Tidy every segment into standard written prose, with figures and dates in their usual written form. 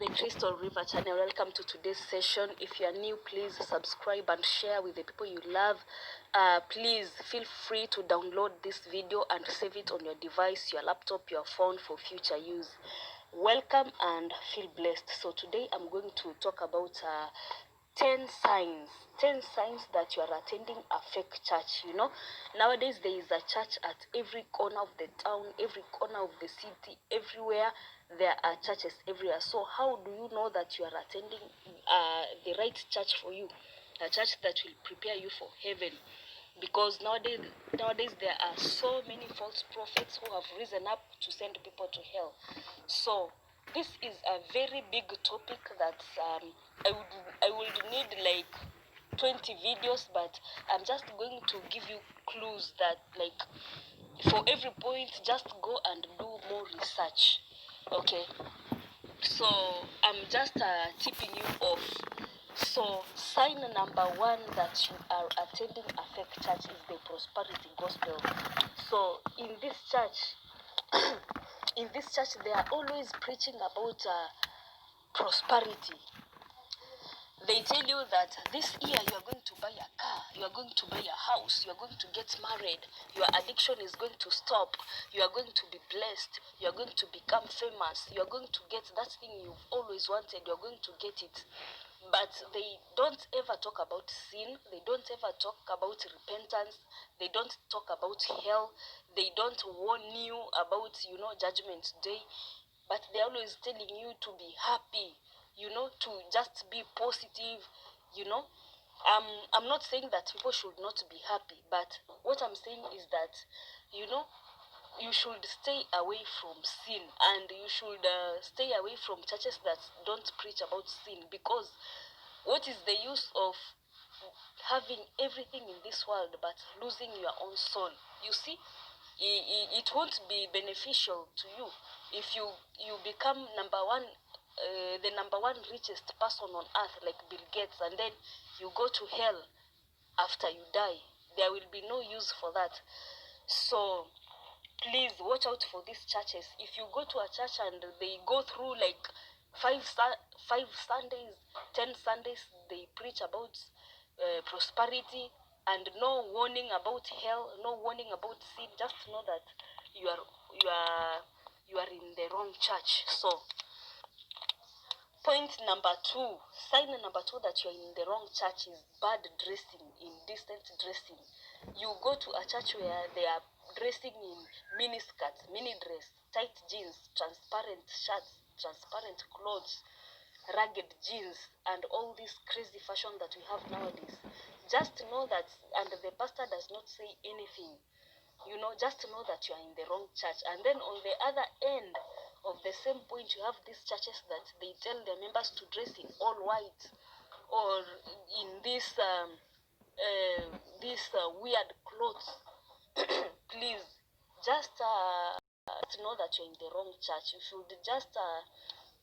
the Crystal River channel. Welcome to today's session. If you are new, please subscribe and share with the people you love. Please feel free to download this video and save it on your device, your laptop, your phone for future use. Welcome and feel blessed. So today I'm going to talk about 10 signs that you are attending a fake church. You know, nowadays there is a church at every corner of the town, every corner of the city, everywhere there are churches everywhere. So how do you know that you are attending the right church for you, a church that will prepare you for heaven? Because nowadays there are so many false prophets who have risen up to send people to hell. So this is a very big topic that I would need like 20 videos, but I'm just going to give you clues that, like, for every point, just go and do more research. Okay, so I'm just tipping you off. So sign number one that you are attending a fake church is the prosperity gospel. So in this church, they are always preaching about prosperity. They tell you that this year you are going to buy a car, you are going to buy a house, you are going to get married, your addiction is going to stop, you are going to be blessed, you are going to become famous, you are going to get that thing you've always wanted, you are going to get it. But they don't ever talk about sin, they don't ever talk about repentance, they don't talk about hell, they don't warn you about, judgment day, but they're always telling you to be happy, to just be positive, you know. I'm not saying that people should not be happy, but what I'm saying is that, you know, you should stay away from sin, and you should stay away from churches that don't preach about sin, because what is the use of having everything in this world but losing your own soul? You see, it won't be beneficial to you if you become the number one richest person on earth, like Bill Gates, and then you go to hell after you die. There will be no use for that. So please watch out for these churches. If you go to a church and they go through like five Sundays, 10 Sundays, they preach about prosperity, and no warning about hell, no warning about sin, just know that you are in the wrong church. So point number two, sign number two that you're in the wrong church is bad dressing, indecent dressing. You go to a church where they are dressing in mini skirts, mini dress, tight jeans, transparent shirts, transparent clothes, ragged jeans, and all this crazy fashion that we have nowadays. Just know that, and the pastor does not say anything, just know that you are in the wrong church. And then on the other end of the same point, you have these churches that they tell their members to dress in all white, or in this weird clothes. Please, just know that you're in the wrong church. You should just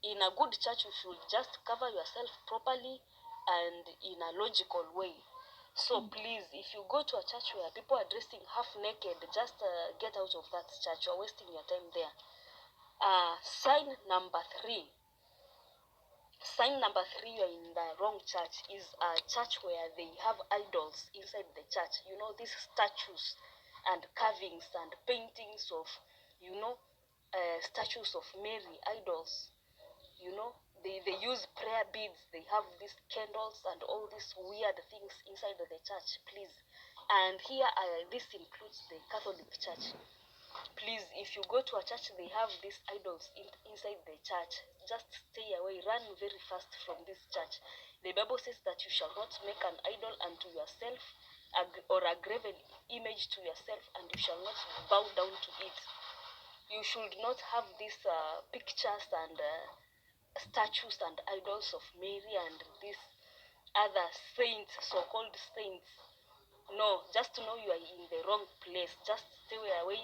in a good church, you should just cover yourself properly and in a logical way. So please, if you go to a church where people are dressing half naked, just get out of that church. You're wasting your time there. Sign number three. Sign number three, you're in the wrong church, is a church where they have idols inside the church. You know, these statues and carvings and paintings of, statues of Mary, idols. They use prayer beads, they have these candles and all these weird things inside the church. Please, and here this includes the Catholic Church. Please, if you go to a church they have these idols inside the church, just stay away, run very fast from this church. The Bible says that you shall not make an idol unto yourself, or a graven image to yourself, and you shall not bow down to it. You should not have these pictures and statues and idols of Mary and these other saints, so-called saints. No, just know you are in the wrong place. Just stay away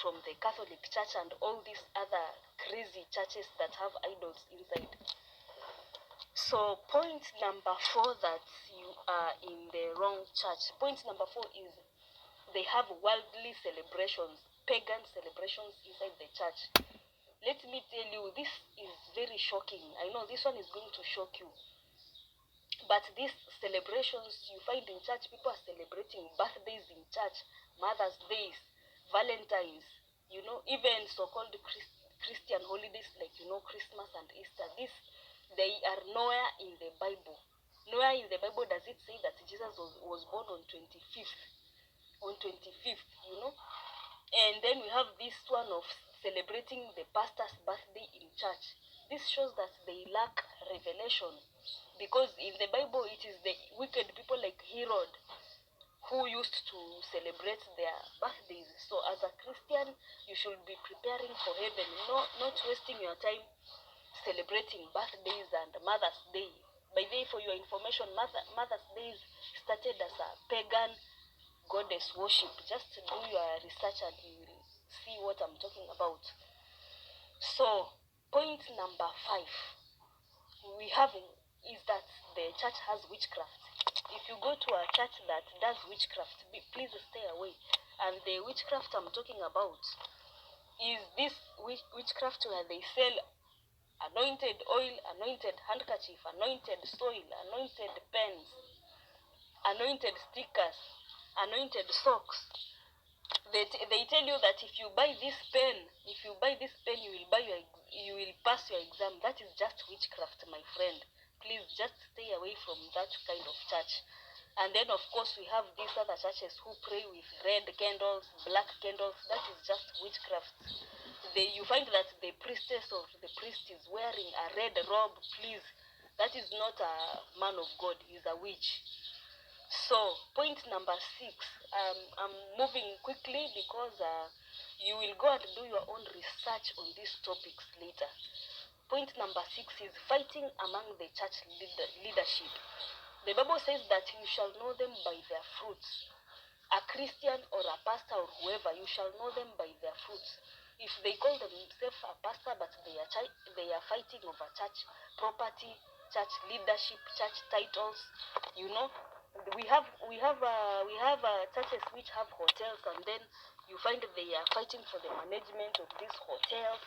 from the Catholic Church and all these other crazy churches that have idols inside. So point number four, that you are in the wrong church. Point number four is they have worldly celebrations, pagan celebrations inside the church. let me tell you, this is very shocking. I know this one is going to shock you. But these celebrations you find in church, people are celebrating birthdays in church, Mother's Days, Valentine's, even so-called Christian holidays like, Christmas and Easter. They are nowhere in the Bible. Nowhere in the Bible does it say that Jesus was born on 25th. On 25th, And then we have this one of celebrating the pastor's birthday in church. This shows that they lack revelation. Because in the Bible, it is the wicked people like Herod who used to celebrate their birthdays. So as a Christian, you should be preparing for heaven, not wasting your time celebrating birthdays and Mother's Day. By the way, for your information, Mother's Day started as a pagan goddess worship. Just do your research and you will see what I'm talking about. So, point number 5 we have is that the church has witchcraft. If you go to a church that does witchcraft, please stay away. And the witchcraft I'm talking about is this witchcraft where they sell anointed oil, anointed handkerchief, anointed soil, anointed pens, anointed stickers, anointed socks. They tell you that if you buy this pen, you will pass your exam. That is just witchcraft, my friend. Please just stay away from that kind of church. And then of course we have these other churches who pray with red candles, black candles. That is just witchcraft. You find that the priestess or the priest is wearing a red robe. Please, that is not a man of God. He's a witch. So, point number 6, I'm moving quickly because you will go and do your own research on these topics later. Point number 6 is fighting among the church leadership. The Bible says that you shall know them by their fruits. A Christian or a pastor or whoever, you shall know them by their fruits. If they call themselves a pastor but they are fighting over church property, church leadership, church titles, we have churches which have hotels, and then you find they are fighting for the management of these hotels.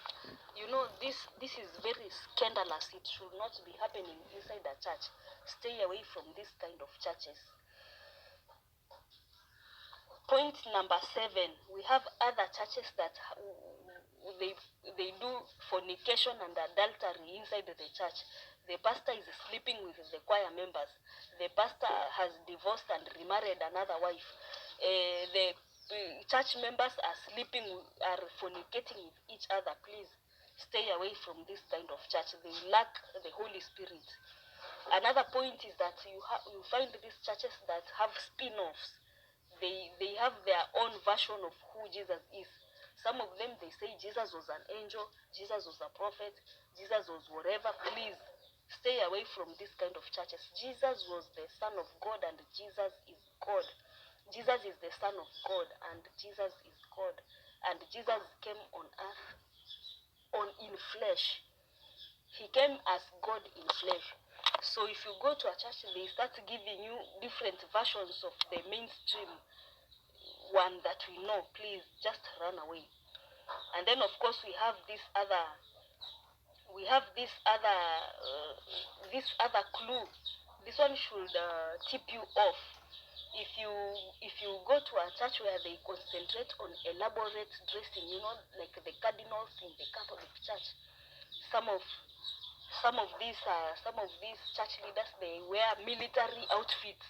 This is very scandalous. It should not be happening inside a church. Stay away from this kind of churches. Point number 7, we have other churches that they do fornication and adultery inside the church. The pastor is sleeping with the choir members. The pastor has divorced and remarried another wife. The church members are fornicating with each other. Please stay away from this kind of church. They lack the Holy Spirit. Another point is that you find these churches that have spin-offs. They have their own version of who Jesus is. Some of them, they say Jesus was an angel, Jesus was a prophet, Jesus was whatever. Please stay away from this kind of churches. Jesus was the Son of God and Jesus is God. Jesus is the Son of God and Jesus is God. And Jesus came on earth in flesh. He came as God in flesh. So if you go to a church, they start giving you different versions of the mainstream one that we know. Please just run away. And then of course we have this other clue. This one should tip you off. If you go to a church where they concentrate on elaborate dressing, like the cardinals in the Catholic Church, some of these church leaders, they wear military outfits.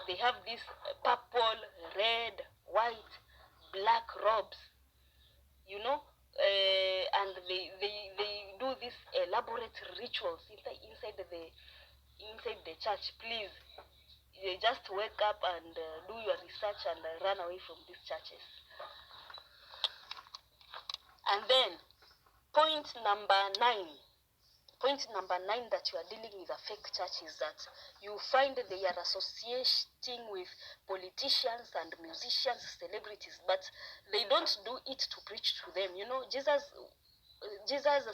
They have this purple, red, white, black robes, and they do these elaborate rituals inside the church. Please, you just wake up and do your research and run away from these churches. And then, point number 9 that you are dealing with a fake church is that you find they are associating with politicians and musicians, celebrities, but they don't do it to preach to them. Jesus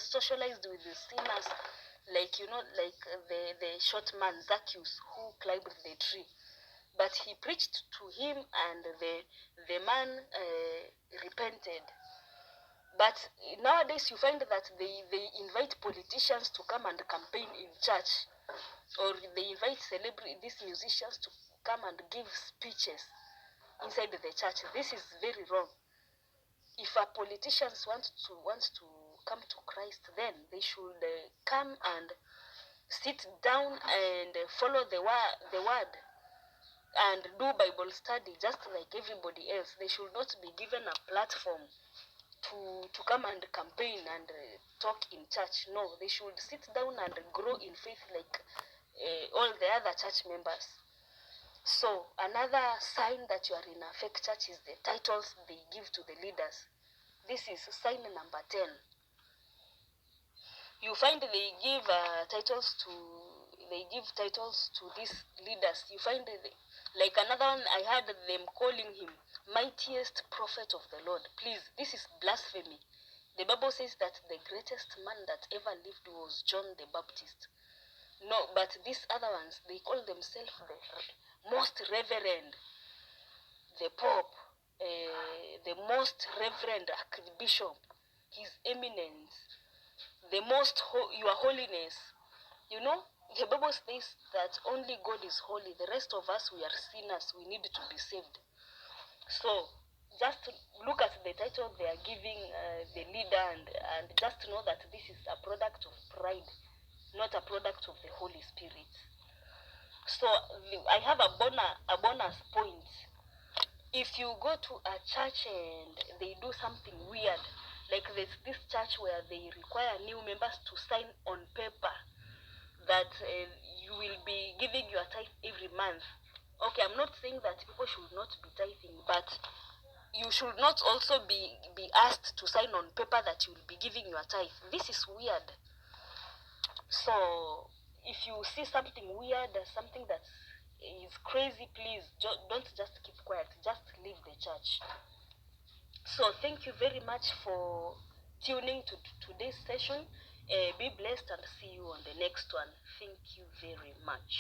socialized with the sinners, like the short man Zacchaeus who climbed the tree, but he preached to him and the man repented. But nowadays you find that they invite politicians to come and campaign in church, or they invite these musicians to come and give speeches inside the church. This is very wrong. If a politicians want to come to Christ, then they should come and sit down and follow the word and do Bible study just like everybody else. They should not be given a platform to come and campaign and talk in church. No, they should sit down and grow in faith like all the other church members. So another sign that you are in a fake church is the titles they give to the leaders. This is sign number 10. You find they give titles to these leaders. You find like another one, I heard them calling him mightiest prophet of the Lord. Please, this is blasphemy. The Bible says that the greatest man that ever lived was John the Baptist. No, but these other ones, they call themselves the most reverend, the Pope, the most reverend Archbishop, His Eminence, the most Your Holiness. You know, the Bible says that only God is holy. The rest of us, we are sinners. We need to be saved. So just look at the title they are giving the leader, and just know that this is a product of pride, not a product of the Holy Spirit. So I have a bonus point. If you go to a church and they do something weird, like there's this church where they require new members to sign on paper that you will be giving your tithe every month. Okay, I'm not saying that people should not be tithing, but you should not also be asked to sign on paper that you will be giving your tithe. This is weird. So if you see something weird, something that is crazy, please don't just keep quiet. Just leave the church. So thank you very much for tuning to today's session. Be blessed and see you on the next one. Thank you very much.